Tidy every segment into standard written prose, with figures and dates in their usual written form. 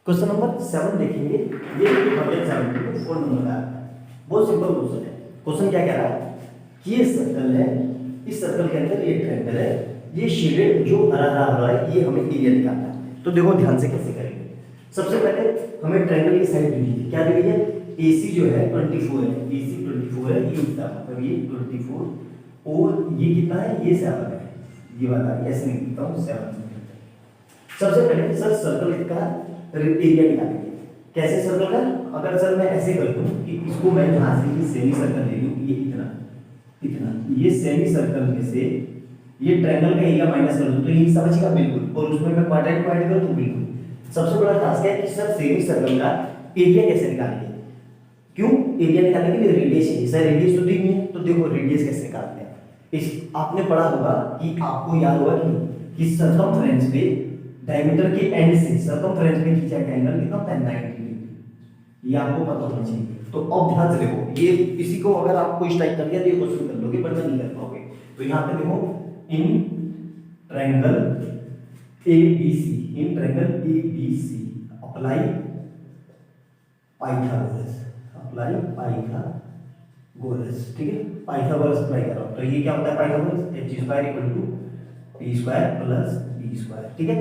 Question number 7 देखेंगे। ये 174 number का है। बहुत सिंपल क्वेश्चन है। क्वेश्चन क्या कह रहा है कि ये सर्कल है, इस सर्कल के अंदर ये ट्रायंगल है, ये शेडेड जो हरा हरा हो रहा है ये हमें एरिया निकालना है। तो देखो ध्यान से कैसे करेंगे। सबसे पहले हमें ट्रायंगल की साइड दी है, क्या दी है, AC जो है 24 है, AC 24 है, ये उसका मतलब ये 24 और ये कितना है, ये 7 है, ये वाला ऐसे लिखता हूँ 7। सबसे पहले सर सर्कल का एरिया निकालेंगे। कैसे सर्कल का, अगर सर मैं ऐसे कर दूं कि इसको मैं यहां से ये सेमी सर्कल ले लूं, ये इतना इतना, ये सेमी सर्कल में से ये ट्रायंगल का एरिया माइनस कर दूं तो ये समझिएगा बिल्कुल, और उसमें मैं क्वाड्रेंट को ऐड कर दूं बिल्कुल। सबसे बड़ा टास्क है कि सर सेमी सर्कल का एरिया कैसे निकालेंगे। क्यों एरिया निकालने के लिए रेडियस चाहिए। सर रेडियस तो दी नहीं है, तो देखो रेडियस कैसे निकालते हैं। इस आपने पढ़ा होगा कि आपको याद होगा कि सर्कमफ्रेंस पे डायमीटर के एंड से सर्कमफ्रेंस में खींचा गया एंगल कितना होता है 90 डिग्री, ये आपको पता होना चाहिए। तो अब ध्यान से देखो, ये इसी को अगर आपको इस टाइप कर दिया तो ये क्वेश्चन कर लोगे, वरना नहीं कर पाओगे। तो यहाँ पे देखो in triangle ABC, in triangle ABC apply Pythagoras, apply Pythagoras, ठीक है, पाइथागोरस अप्लाई कर रहा हूं। तो ये क्या होता है Pythagoras, h square equal to p square plus b square, ठीक है।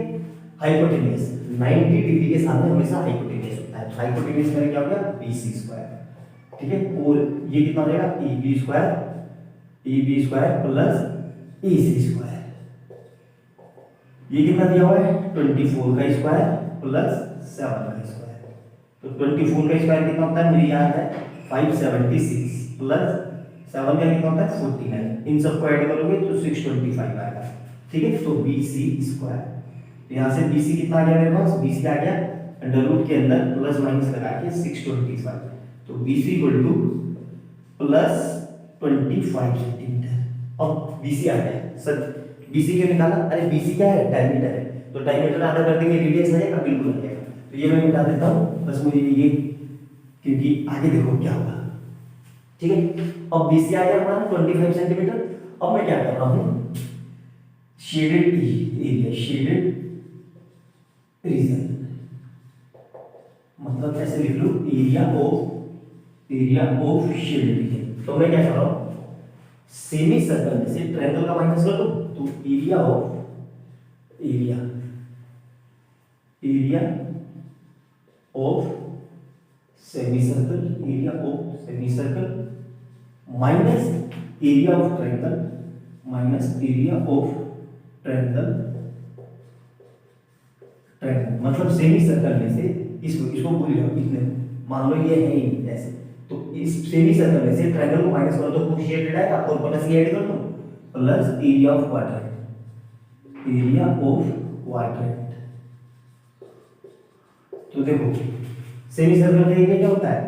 हाइपोटेन्यूज 90 डिग्री के सामने हमेशा हाइपोटेन्यूज होता है, तो हाइपोटेन्यूज मेरा क्या हो गया BC स्क्वायर, ठीक है, और ये कितना हो जाएगा EB square plus EC square, ये कितना दिया हुआ है 24 का स्क्वायर प्लस 7 का स्क्वायर। तो 24 का स्क्वायर कितना होता है, मुझे याद है 576 प्लस 7 का कितना होता है 49, इन सबको ऐड करोगे तो 625 आएगा, ठीक है। तो BC स्क्वायर, यहाँ से BC कितना आ गया मेरे पास, BC आ गया अंडर रूट के अंदर प्लस माइनस लगा के 625, तो BC equal two plus 25 centimetre. अब BC आ गया सर, BC क्यों निकाला, अरे BC क्या है डायमीटर है, तो डायमीटर आधा कर देंगे रेडियस आ जाएगा, बिल्कुल आ जाएगा। तो ये मैं मिटा देता हूँ, बस मुझे ये क्योंकि आगे देखो क्या होगा, ठीक है। अब BC आ गया हमारा 25 सेंटीमीटर। अब मैं क्या कर रहा हूँ, शेडेड एरिया, शेडेड रीजन, मतलब ऐसे लिख लो एरिया ऑफ शेडेड रीजन। तो मैं क्या कर रहा हूँ, सेमी सर्कल में से ट्रायंगल का माइनस कर दो, तो area of semi circle minus area of triangle, मतलब सेमी सर्कल में से इसको भूल जाओ, इतने मान लो ये है ही ऐसे, तो इस सेमी सर्कल में से ट्रायंगल को माइनस करो तो कुछ शेड आएगा और प्लस ये ऐड कर दो, प्लस एरिया ऑफ क्वाड्रेंट, तो देखो सेमी सर्कल का एरिया क्या होता है,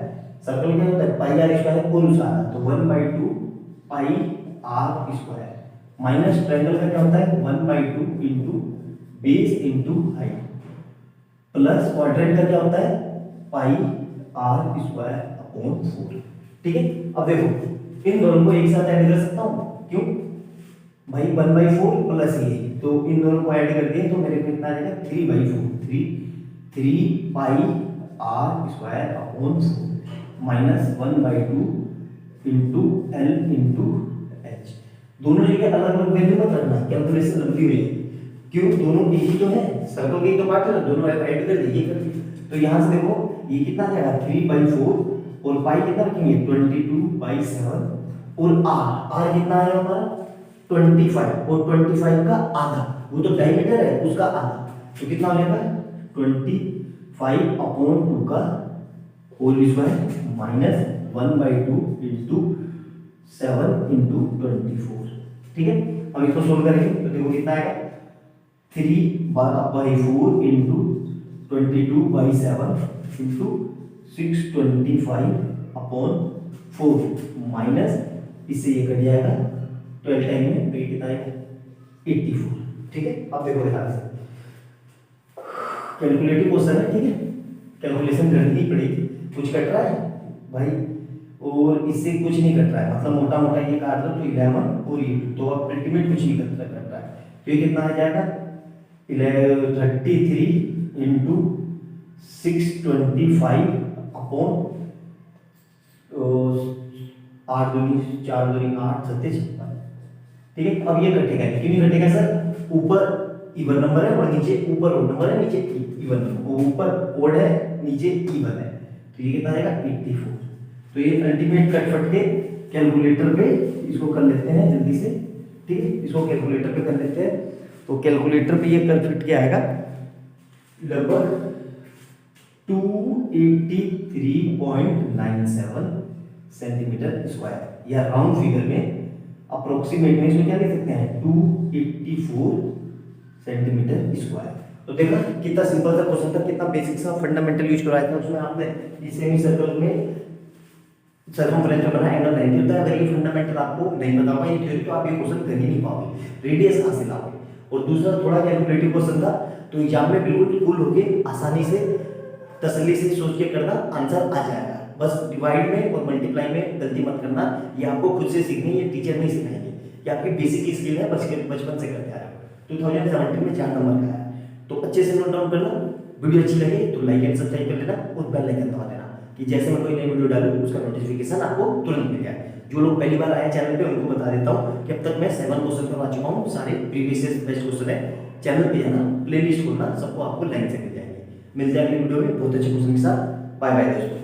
सर्कल क्या होता है पाई आर स्क्वायर होल सारा, तो 1/2 पाई आर स्क्वायर, माइनस ट्रायंगल का क्या होता है 1/2 into base into height, plus quadrant का क्या होता है पाई आर स्क्वायर अपॉन 4, ठीक है। अब देखो इन दोनों को एक साथ ऐड कर सकता हूं, क्यों भाई 1/4 प्लस ये, तो इन दोनों को ऐड कर दिए तो मेरे को कितना आ जाएगा 3/4, 3 pi r square upon 4 minus 1/2 into L into H. दोनों जगह अलग अलग वैल्यू मत रखना, कैलकुलेशन लंबी हो जाएगी। क्यों, दोनों एक ही तो है, सर्कल के ही तो पार्ट है ना, दोनों ऐड कर दिए कर दिए। तो यहाँ से देखो ये कितना आ जाएगा 3/4 और पाई कितना रखेंगे 22/7 और आर कितना आया हमारा 25, और 25 का आधा, वो तो डायमीटर है उसका आधा, तो कितना हो जाएगा 25/2 का whole square minus 1/2 into 7 into 24, ठीक है। अब इसको सोल्व करेंगे तो देखो कितना आएगा 3/4 इनटू 22/7 इनटू 625/4 माइनस इससे ये कट जाएगा 12 टाइम में, तो ये कितना आएगा 84, ठीक है। अब देखो ध्यान से, कैलकुलेटिव क्वेश्चन है, ठीक है, कैलकुलेशन करनी ही पड़ेगी। कुछ कट रहा है भाई और इससे कुछ नहीं कट रहा है, मतलब मोटा मोटा ये काट लो तो 11 और ये, तो अब अल्टीमेट कुछ नहीं कट रहा है, तो ये कितना आ जाएगा 33 इंटू 625 अपॉन 8 दूनी 4 दूनी 8 सत्ते 56। ठीक है, अब ये घटेगा, क्यों नहीं घटेगा सर? ऊपर इवन नंबर है और नीचे ऊपर ओड नंबर है, नीचे इवन नंबर, ऊपर ओड है नीचे इवन है, तो ये कितना आएगा 84। तो ये अल्टीमेट कटफट के कैलकुलेटर पे इसको कर लेते हैं जल्दी से। ठीक है, इसको कैलकुलेटर पे कर लेते हैं। तो कैलकुलेटर पे ये कटफट क्या आएगा, लगभग 283.97 सेंटीमीटर स्क्वायर, या राउंड फिगर में अप्रोक्सीमेट में इसमें क्या लिख सकते हैं 284 सेंटीमीटर स्क्वायर। तो देखा कितना सिंपल सा क्वेश्चन था, कितना बेसिक सा फंडामेंटल यूज कराया था उसमें आपने। इस सेमी सर्कल में सर्कमफ्रेंस जो बना एंगल 90 होता है। अगर ये फंडामेंटल आपको नहीं पता होगा ये थ्योरी, तो आप ये क्वेश्चन कर ही नहीं पाओगे, रेडियस कहां से लाओगे। और दूसरा थोड़ा कैलकुलेटिव क्वेश्चन था, तो एग्जाम में बिल्कुल कूल होके आसानी से तसल्ली से सोच के करना, आंसर आ जाएगा। बस डिवाइड में और मल्टीप्लाई में गलती मत करना, ये आपको खुद से सीखनी है, ये टीचर नहीं सिखाएंगे, ये आपकी बेसिक स्किल है, बचपन से करते आ रहे हो। 2017 में 4 नंबर का है, तो अच्छे से नोट डाउन करना। वीडियो अच्छी लगे तो लाइक एंड सब्सक्राइब कर लेना और बेल आइकन दबा देना कि जैसे मैं कोई नई वीडियो डालूं उसका नोटिफिकेशन आपको तुरंत मिल जाए। जो लोग पहली बार आए चैनल पे उनको बता देता हूं कि अब तक मैं 7 क्वेश्चन करवा चुका हूं, सारे प्रीवियस बेस्ट क्वेश्चन है। चैनल पे जाना, प्लेलिस्ट खोलना, सबको आपको लाइन से मिल जाएंगे। मिलते हैं अगली वीडियो में बहुत अच्छे क्वेश्चन के साथ। बाय बाय दोस्तों।